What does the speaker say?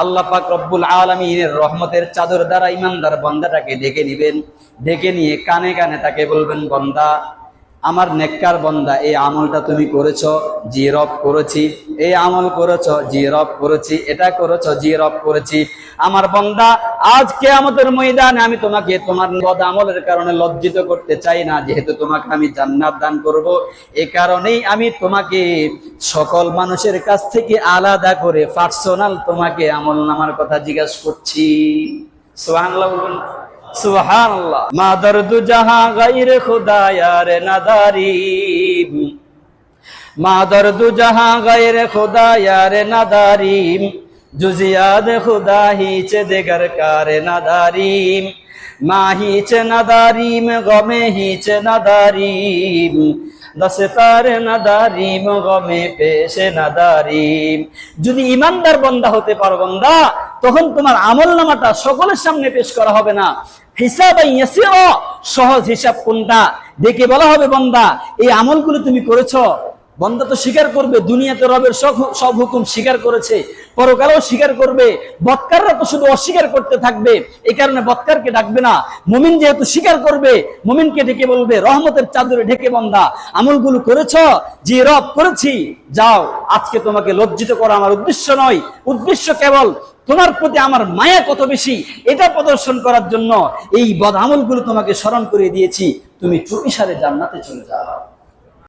আল্লাহ পাক রব্বুল আলামিনের রহমতের চাদর দ্বারা ইমানদার বান্দাটাকে ডেকে নিবেন। ডেকে নিয়ে কানে কানে তাকে বলবেন, বান্দা, আমার নেককার বান্দা, এই আমলটা তুমি করেছো? জি রব করেছি। এই আমল করেছো? জি রব করেছি। এটা করেছো? জি রব করেছি। আমার বান্দা, আজ কিয়ামতের ময়দানে আমি তোমাকে তোমার বদ আমলের কারণে লজ্জিত করতে চাই না। যেহেতু তোমাকে আমি জান্নাত দান করব, এই কারণেই আমি তোমাকে সকল মানুষের কাছ থেকে আলাদা করে পার্সোনাল তোমাকে আমলনামার কথা জিজ্ঞাসা করছি। সুবহানাল্লাহ বলবেন। সুবহানাল্লাহ। মা দর্দু জাহাঁ গায়রে খুদা ইয়ার নাদারিম, মা দর্দু জাহাঁ গায়রে খুদা ইয়ার নাদারিম, জুজিয়াদ খুদা হিচে দেগার কারে নাদারিম, মা হিচে নাদারিম গমে হিচে নাদারিম, দস্তারে নাদারিম গমে পেশে নাদারিম। যদি ইমানদার বান্দা হতে পারো বান্দা, তখন তোমার আমলনামাটা সকলের সামনে পেশ করা হবে না। হিসাবান ইয়াসিরা, সহজ হিসাব কোনটা? দেখে বলা হবে, বান্দা এই আমলগুলো তুমি করেছো। বান্দা তো স্বীকার করবে, দুনিয়াতে রবের সব হুকুম স্বীকার করেছে, পরকালেও স্বীকার করবে। বদকাররা তো শুধু অস্বীকার করতে থাকবে, এই কারণে বদকারকে ডাকবে না। মুমিন যেহেতু স্বীকার করবে, মুমিনকে ডেকে বলবে, রহমতের চাদরে ঢেকে, বান্দা আমলগুলো করেছো? জি রব করেছি। যাও, আজকে তোমাকে লজ্জিত করা আমার উদ্দেশ্য নয়। উদ্দেশ্য কেবল তোমার প্রতি আমার মায়া কত বেশি, এটা প্রদর্শন করার জন্য এই বদ আমলগুলো তোমাকে স্মরণ করে দিয়েছি। তুমি চুপিসারে জান্নাতে চলে যাও।